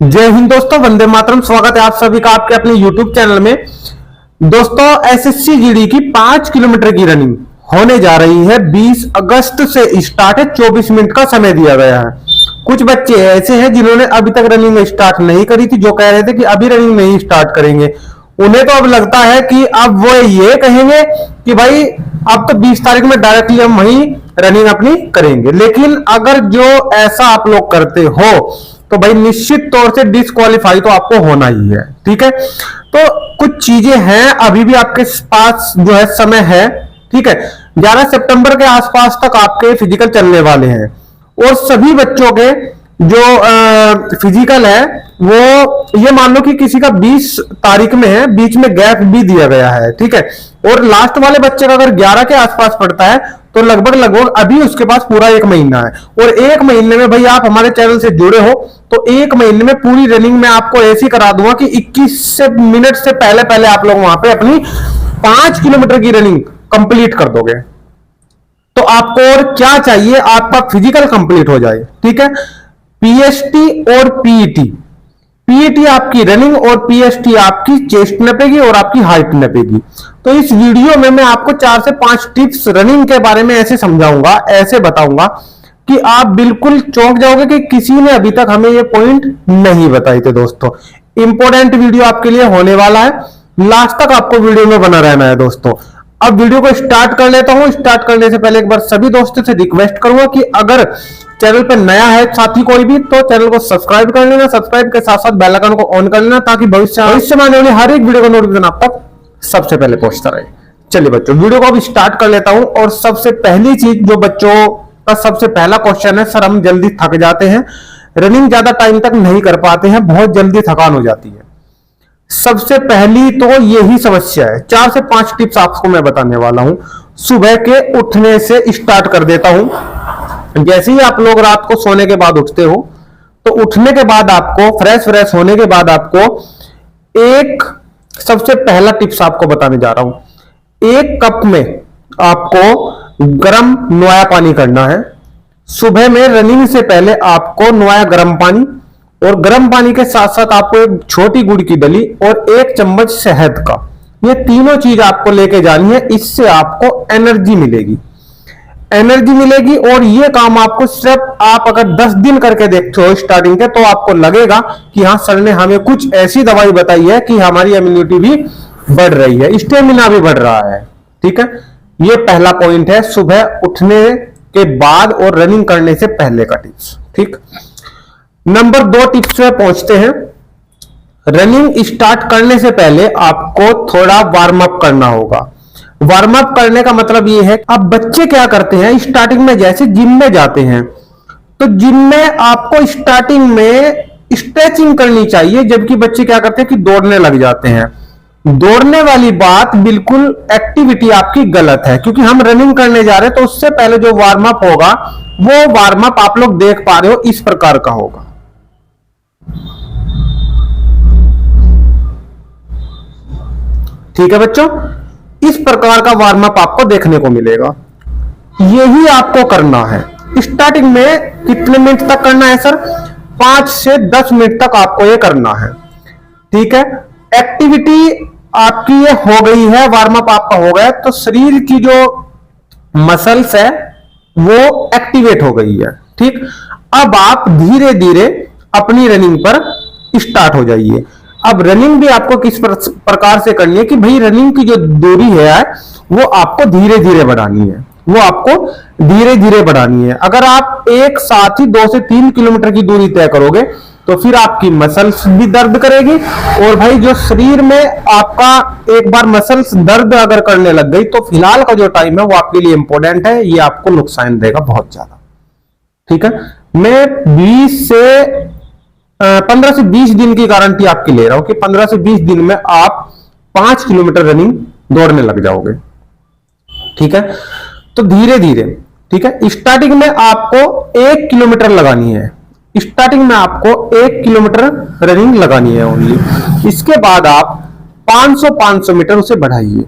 जय हिंद दोस्तों, वंदे मातरम। स्वागत है आप सभी का आपके अपने YouTube चैनल में। दोस्तों, एसएससी जीडी की 5 किलोमीटर की रनिंग होने जा रही है। 20 अगस्त से स्टार्ट है। 24 मिनट का समय दिया गया है। कुछ बच्चे ऐसे हैं जिन्होंने अभी तक रनिंग स्टार्ट नहीं करी थी, जो कह रहे थे कि अभी रनिंग नहीं स्टार्ट करेंगे। उन्हें तो अब लगता है कि अब वो ये कहेंगे कि भाई अब तो 20 तारीख में डायरेक्टली हम वहीं रनिंग अपनी करेंगे। लेकिन अगर जो ऐसा आप लोग करते हो तो भाई निश्चित तौर से डिस्क्वालीफाई तो आपको होना ही है। ठीक है, तो कुछ चीजें हैं, अभी भी आपके पास जो है समय है। ठीक है, 11 सितंबर के आसपास तक आपके फिजिकल चलने वाले हैं और सभी बच्चों के जो फिजिकल है वो ये मान लो कि किसी का 20 तारीख में है, बीच में गैप भी दिया गया है। ठीक है, और लास्ट वाले बच्चे का अगर 11 के आसपास पड़ता है तो लगभग लगभग अभी उसके पास पूरा 1 महीना है। और 1 महीने में भाई आप हमारे चैनल से जुड़े हो तो 1 महीने में पूरी रनिंग में आपको ऐसी करा दूंगा कि 21 मिनट से पहले पहले आप लोग वहां पे अपनी 5 किलोमीटर की रनिंग कंप्लीट कर दोगे। तो आपको और क्या चाहिए, आपका फिजिकल कंप्लीट हो जाए। ठीक है, पीएसटी और पीईटी, पीईटी आपकी रनिंग और पीएसटी आपकी चेस्ट नपेगी और आपकी हाइट नपेगी। तो इस वीडियो में मैं आपको 4 से 5 टिप्स रनिंग के बारे में ऐसे समझाऊंगा, ऐसे बताऊंगा कि आप बिल्कुल चौंक जाओगे कि किसी ने अभी तक हमें ये पॉइंट नहीं बताए थे। दोस्तों, इंपॉर्टेंट वीडियो आपके लिए होने वाला है, लास्ट तक आपको वीडियो में बना रहना है। दोस्तों, अब वीडियो को स्टार्ट कर लेता हूं। स्टार्ट करने से पहले एक बार सभी दोस्तों से रिक्वेस्ट करूंगा कि अगर चैनल पे नया है साथी कोई भी, तो चैनल को सब्सक्राइब कर लेना। सब्सक्राइब के साथ साथ बेल आइकन को ऑन कर लेना ताकि भविष्य में आने वाली हर एक वीडियो का नोटिफिकेशन आप तक सबसे पहले पहुंचता रहे। चलिए बच्चों, वीडियो को अब स्टार्ट कर लेता हूं। और सबसे पहली चीज जो बच्चों का सबसे पहला क्वेश्चन है, सर हम जल्दी थक जाते हैं, रनिंग ज्यादा टाइम तक नहीं कर पाते हैं, बहुत जल्दी थकान हो जाती है। सबसे पहली तो यही समस्या है। 4 से 5 टिप्स आपको मैं बताने वाला हूं। सुबह के उठने से स्टार्ट कर देता हूं। जैसे ही आप लोग रात को सोने के बाद उठते हो तो उठने के बाद आपको फ्रेश होने के बाद आपको एक सबसे पहला टिप्स आपको बताने जा रहा हूं। 1 कप में आपको गर्म नवाया पानी करना है। सुबह में रनिंग से पहले आपको नवाया गर्म पानी, और गर्म पानी के साथ साथ आपको एक छोटी गुड़ की डली और 1 चम्मच शहद का, ये तीनों चीज आपको लेके जानी है। इससे आपको एनर्जी मिलेगी, एनर्जी मिलेगी। और ये काम आपको सिर्फ आप अगर 10 दिन करके देखते हो स्टार्टिंग के, तो आपको लगेगा कि हाँ सर ने हमें कुछ ऐसी दवाई बताई है कि हमारी इम्यूनिटी भी बढ़ रही है, स्टेमिना भी बढ़ रहा है। ठीक है, ये पहला पॉइंट है सुबह उठने के बाद और रनिंग करने से पहले का टिप्स। ठीक, नंबर 2 टिप्स पे पहुंचते हैं। रनिंग स्टार्ट करने से पहले आपको थोड़ा वार्म अप करना होगा। वार्म अप करने का मतलब ये है, अब बच्चे क्या करते हैं स्टार्टिंग में, जैसे जिम में जाते हैं तो जिम में आपको स्टार्टिंग में स्ट्रेचिंग करनी चाहिए, जबकि बच्चे क्या करते हैं कि दौड़ने लग जाते हैं। दौड़ने वाली बात बिल्कुल एक्टिविटी आपकी गलत है, क्योंकि हम रनिंग करने जा रहे हैं तो उससे पहले जो वार्म अप होगा वो वार्म अप आप लोग देख पा रहे हो इस प्रकार का होगा। ठीक है बच्चों, इस प्रकार का वार्म अप आपको देखने को मिलेगा। यही आपको करना है। स्टार्टिंग में कितने मिनट तक करना है सर? 5 से 10 मिनट तक आपको ये करना है। ठीक है, एक्टिविटी आपकी ये हो गई है, वार्म अप आपका हो गया, तो शरीर की जो मसल्स है वो एक्टिवेट हो गई है। ठीक, अब आप धीरे धीरे अपनी रनिंग पर स्टार्ट हो जाइए। अब रनिंग भी आपको किस प्रकार से करनी है कि भाई रनिंग की जो दूरी है वो आपको धीरे धीरे बढ़ानी है, वो आपको धीरे धीरे बढ़ानी है। अगर आप एक साथ ही 2 से 3 किलोमीटर की दूरी तय करोगे तो फिर आपकी मसल्स भी दर्द करेगी, और भाई जो शरीर में आपका एक बार मसल्स दर्द अगर करने लग गई तो फिलहाल का जो टाइम है वो आपके लिए इंपॉर्टेंट है, ये आपको नुकसान देगा बहुत ज्यादा। ठीक है, मैं 15 से 20 दिन की गारंटी आपकी ले रहा हूं कि 15 से 20 दिन में आप 5 किलोमीटर रनिंग दौड़ने लग जाओगे। ठीक है, तो धीरे धीरे। ठीक है, स्टार्टिंग में आपको 1 किलोमीटर लगानी है। स्टार्टिंग में आपको 1 किलोमीटर रनिंग लगानी है ओनली। इसके बाद आप 500 मीटर उसे बढ़ाइए,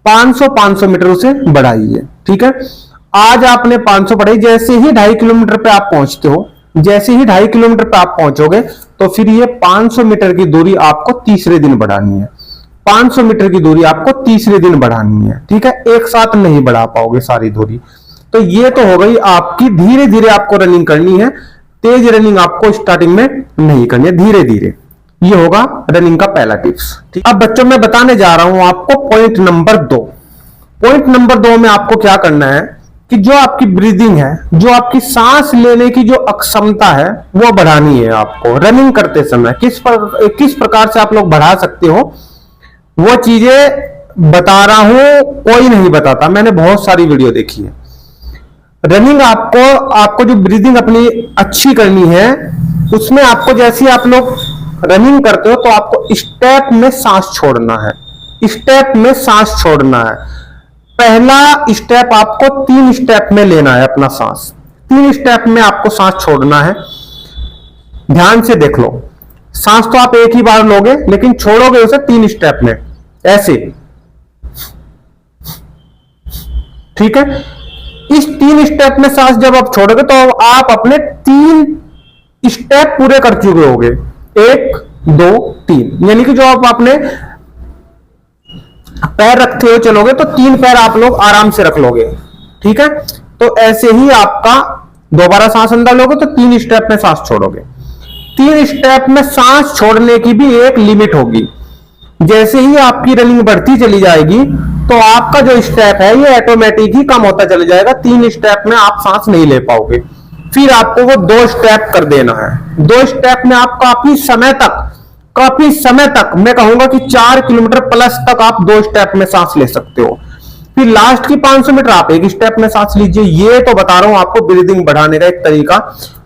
500 मीटर उसे बढ़ाइए। ठीक है, आज आपने 500 बढ़ाई, जैसे ही 2.5 किलोमीटर पे आप पहुंचते हो, जैसे ही 2.5 किलोमीटर पे आप पहुंचोगे तो फिर ये 500 मीटर की दूरी आपको तीसरे दिन बढ़ानी है। 500 मीटर की दूरी आपको तीसरे दिन बढ़ानी है, ठीक है। एक साथ नहीं बढ़ा पाओगे सारी दूरी। तो ये तो हो गई आपकी, धीरे धीरे आपको रनिंग करनी है, तेज रनिंग आपको स्टार्टिंग में नहीं करनी है, धीरे धीरे। ये होगा रनिंग का पहला टिप्स। अब बच्चों मैं बताने जा रहा हूं आपको पॉइंट नंबर 2। पॉइंट नंबर 2 में आपको क्या करना है कि जो आपकी ब्रीदिंग है, जो आपकी सांस लेने की जो अक्षमता है, वो बढ़ानी है आपको रनिंग करते समय। किस प्रकार से आप लोग बढ़ा सकते हो, वो चीजें बता रहा हूं, कोई नहीं बताता, मैंने बहुत सारी वीडियो देखी है। रनिंग आपको जो ब्रीदिंग अपनी अच्छी करनी है, उसमें आपको जैसे आप लोग रनिंग करते हो तो आपको स्टेप में सांस छोड़ना है, स्टेप में सांस छोड़ना है। पहला स्टेप आपको 3 स्टेप में लेना है अपना सांस, 3 स्टेप में आपको सांस छोड़ना है। ध्यान से देख लो, सांस तो आप एक ही बार लोगे, लेकिन छोड़ोगे उसे 3 स्टेप में, ऐसे, ठीक है। इस 3 स्टेप में सांस जब आप छोड़ोगे तो आप अपने 3 स्टेप पूरे कर चुके होगे, 1 2 3, यानी कि जो आप अपने पैर रखते हुए चलोगे तो 3 पैर आप लोग आराम से रख लोगे, ठीक है। तो ऐसे ही आपका दोबारा सांस अंदर लोगे तो 3 स्टेप में सांस छोड़ोगे। 3 स्टेप में सांस छोड़ने की भी एक लिमिट होगी। जैसे ही आपकी रनिंग बढ़ती चली जाएगी तो आपका जो स्टेप है ये ऑटोमेटिक ही कम होता चला जाएगा। 3 स्टेप में आप सांस नहीं ले पाओगे, फिर आपको वो 2 स्टेप कर देना है। 2 स्टेप में आप काफी समय तक मैं कहूंगा कि 4 किलोमीटर प्लस तक आप 2 स्टेप में सांस ले सकते हो। फिर लास्ट की 500 मीटर आप 1 स्टेप में सांस लीजिए। ये तो बता रहा हूं आपको ब्रीदिंग बढ़ाने का एक तरीका,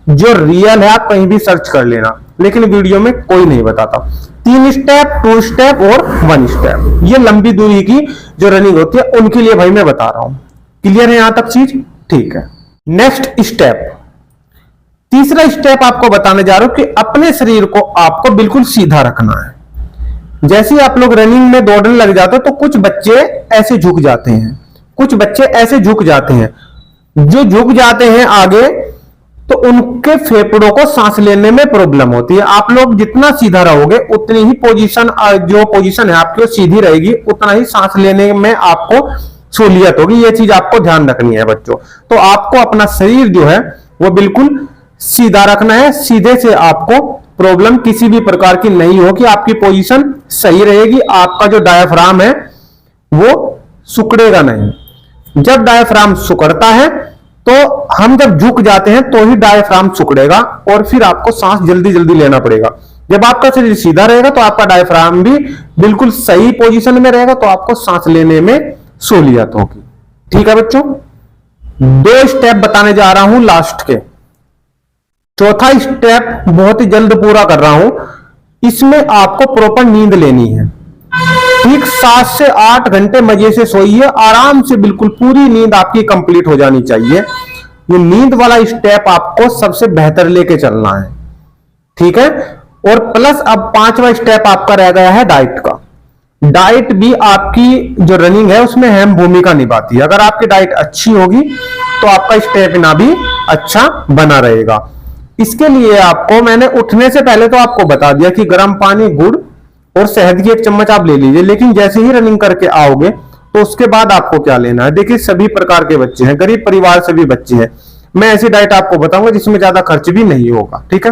जो रियल है, आप कहीं भी सर्च कर लेना, लेकिन वीडियो में कोई नहीं बताता। 3 स्टेप, 2 स्टेप और 1 स्टेप, ये लंबी दूरी की जो रनिंग होती है उनके लिए भाई मैं बता रहा हूं। क्लियर है यहां तक चीज? ठीक है। नेक्स्ट स्टेप, तीसरा स्टेप आपको बताने जा रहा हूं कि अपने शरीर को आपको बिल्कुल सीधा रखना है। जैसे ही आप लोग रनिंग में दौड़ने लग जाते हो तो कुछ बच्चे ऐसे झुक जाते हैं, कुछ बच्चे ऐसे झुक जाते हैं। जो झुक जाते हैं आगे, तो उनके फेफड़ों को सांस लेने में प्रॉब्लम होती है। आप लोग जितना सीधा रहोगे उतनी ही जो पोजीशन है आपकी वो सीधी रहेगी, उतना ही सांस लेने में आपको सहूलियत होगी। ये चीज आपको ध्यान रखनी है बच्चों। तो आपको अपना शरीर जो है वो बिल्कुल सीधा रखना है, सीधे से आपको प्रॉब्लम किसी भी प्रकार की नहीं होगी, आपकी पोजीशन सही रहेगी। आपका जो डायफ्राम है वो सिकुड़ेगा नहीं। जब डायफ्राम सिकुड़ता है तो हम जब झुक जाते हैं तो ही डायफ्राम सिकुड़ेगा और फिर आपको सांस जल्दी जल्दी लेना पड़ेगा। जब आपका शरीर सीधा रहेगा तो आपका डायफ्राम भी बिल्कुल सही पोजीशन में रहेगा, तो आपको सांस लेने में सहूलियत होगी। ठीक है बच्चों, 2 स्टेप बताने जा रहा हूं लास्ट के। चौथा स्टेप बहुत ही जल्द पूरा कर रहा हूं। इसमें आपको प्रॉपर नींद लेनी है। ठीक 7 से 8 घंटे मजे से सोइए, आराम से, बिल्कुल पूरी नींद आपकी कंप्लीट हो जानी चाहिए। ये नींद वाला स्टेप आपको सबसे बेहतर लेके चलना है, ठीक है। और प्लस अब 5वां स्टेप आपका रह गया है डाइट का। डाइट भी आपकी जो रनिंग है उसमें अहम भूमिका निभाती है। अगर आपकी डाइट अच्छी होगी तो आपका स्टेमिना भी अच्छा बना रहेगा। इसके लिए आपको मैंने उठने से पहले तो आपको बता दिया कि गर्म पानी, गुड़ और शहद की 1 चम्मच आप ले लीजिए, लेकिन जैसे ही रनिंग करके आओगे तो उसके बाद आपको क्या लेना है। देखिए सभी प्रकार के बच्चे हैं, गरीब परिवार से भी बच्चे हैं, मैं ऐसी डाइट आपको बताऊंगा जिसमें ज्यादा खर्च भी नहीं होगा, ठीक है।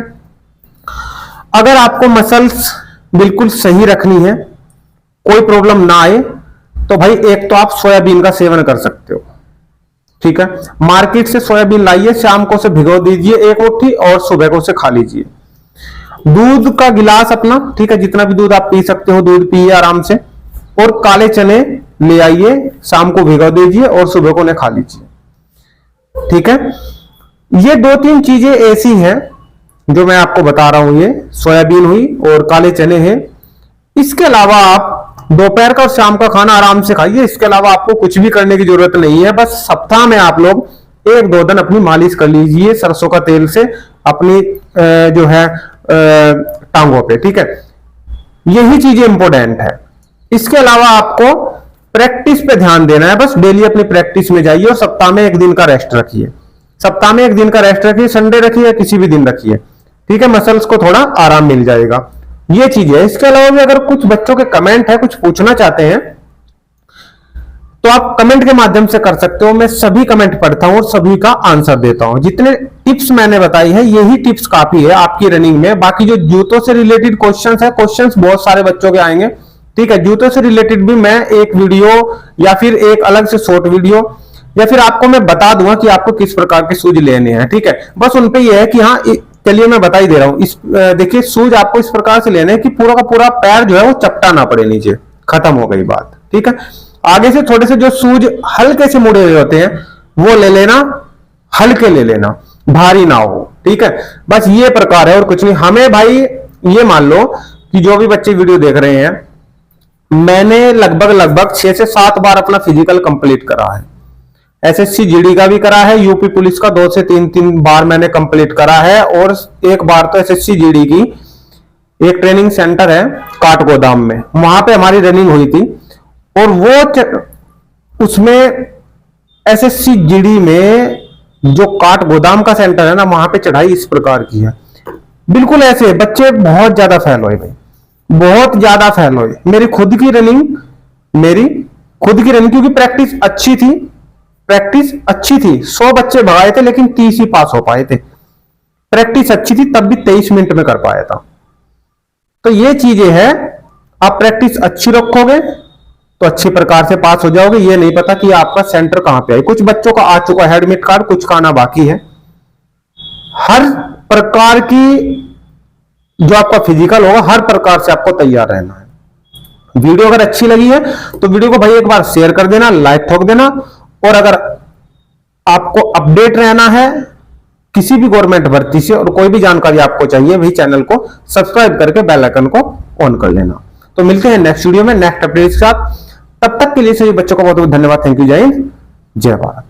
अगर आपको मसल्स बिल्कुल सही रखनी है, कोई प्रॉब्लम ना आए, तो भाई एक तो आप सोयाबीन का सेवन कर सकते हो, ठीक है। मार्केट से सोयाबीन लाइए, शाम को उसे भिगो दीजिए 1 मुट्ठी और सुबह को उसे खा लीजिए। दूध का गिलास अपना, ठीक है, जितना भी दूध आप पी सकते हो दूध पिए आराम से। और काले चने ले आइए, शाम को भिगो दीजिए और सुबह को उन्हें खा लीजिए, ठीक है। ये 2-3 चीजें ऐसी हैं जो मैं आपको बता रहा हूं, ये सोयाबीन हुई और काले चने हैं। इसके अलावा आप दोपहर का और शाम का खाना आराम से खाइए। इसके अलावा आपको कुछ भी करने की जरूरत नहीं है। बस सप्ताह में आप लोग 1-2 दिन अपनी मालिश कर लीजिए सरसों का तेल से अपनी जो है टांगों पे, ठीक है। यही चीजें इंपॉर्टेंट है। इसके अलावा आपको प्रैक्टिस पे ध्यान देना है। बस डेली अपनी प्रैक्टिस में जाइए और सप्ताह में 1 दिन का रेस्ट रखिए। सप्ताह में 1 दिन का रेस्ट रखिए, संडे रखिए या किसी भी दिन रखिए, ठीक है, मसल्स को थोड़ा आराम मिल जाएगा। ये चीज है। इसके अलावा भी अगर कुछ बच्चों के कमेंट है, कुछ पूछना चाहते हैं, तो आप कमेंट के माध्यम से कर सकते हो। मैं सभी कमेंट पढ़ता हूं और सभी का आंसर देता हूं। जितने टिप्स मैंने बताई है, यही टिप्स काफी है आपकी रनिंग में। बाकी जो जूतों से रिलेटेड क्वेश्चंस है, क्वेश्चंस बहुत सारे बच्चों के आएंगे, ठीक है। जूतों से रिलेटेड भी मैं एक वीडियो या फिर एक अलग से शॉर्ट वीडियो या फिर आपको मैं बता दूंगा कि आपको किस प्रकार के शूज लेने हैं, ठीक है। बस उन पे ये है कि हाँ, चलिए मैं बता ही दे रहा हूं। इस देखिए, शूज आपको इस प्रकार से लेने हैं कि पूरा का पूरा पैर जो है वो चपटा ना पड़े नीचे। खत्म हो गई बात, ठीक है। आगे से थोड़े से जो शूज हल्के से मुड़े हुए होते हैं वो ले लेना, हल्के ले लेना, भारी ना हो, ठीक है। बस ये प्रकार है और कुछ नहीं। हमें भाई ये मान लो कि जो भी बच्चे वीडियो देख रहे हैं, मैंने लगभग 6 से 7 बार अपना फिजिकल कंप्लीट करा है। एसएससी जीडी का भी करा है, यूपी पुलिस का 2 से 3 बार मैंने कंप्लीट करा है, और एक बार तो एसएससी जीडी की एक ट्रेनिंग सेंटर है काठगोदाम में, वहां पे हमारी रनिंग हुई थी। और वो उसमें एसएससी जीडी में जो काठगोदाम का सेंटर है ना, वहां पे चढ़ाई इस प्रकार की है। बिल्कुल ऐसे बच्चे बहुत ज्यादा फैल हुए भाई, बहुत ज्यादा फैल हुए। मेरी खुद की रनिंग क्योंकि प्रैक्टिस अच्छी थी। 100 बच्चे भगाए थे लेकिन 30 ही पास हो पाए थे। प्रैक्टिस अच्छी थी तब भी 23 मिनट में कर पाया था। तो ये चीजें हैं, आप प्रैक्टिस अच्छी रखोगे तो अच्छी प्रकार से पास हो जाओगे। ये नहीं पता कि आपका सेंटर कहां पे है। कुछ बच्चों का आ चुका है एडमिट कार्ड, कुछ का आना बाकी है। हर प्रकार की जो आपका फिजिकल होगा, हर प्रकार से आपको तैयार रहना है। वीडियो अगर अच्छी लगी है तो वीडियो को भाई एक बार शेयर कर देना, लाइक ठोक देना। और अगर आपको अपडेट रहना है किसी भी गवर्नमेंट भर्ती से और कोई भी जानकारी आपको चाहिए, वही चैनल को सब्सक्राइब करके बेल आइकन को ऑन कर लेना। तो मिलते हैं नेक्स्ट वीडियो में नेक्स्ट अपडेट के साथ। तब तक के लिए सभी बच्चों को बहुत बहुत धन्यवाद। Thank you. जय हिंद, जय भारत।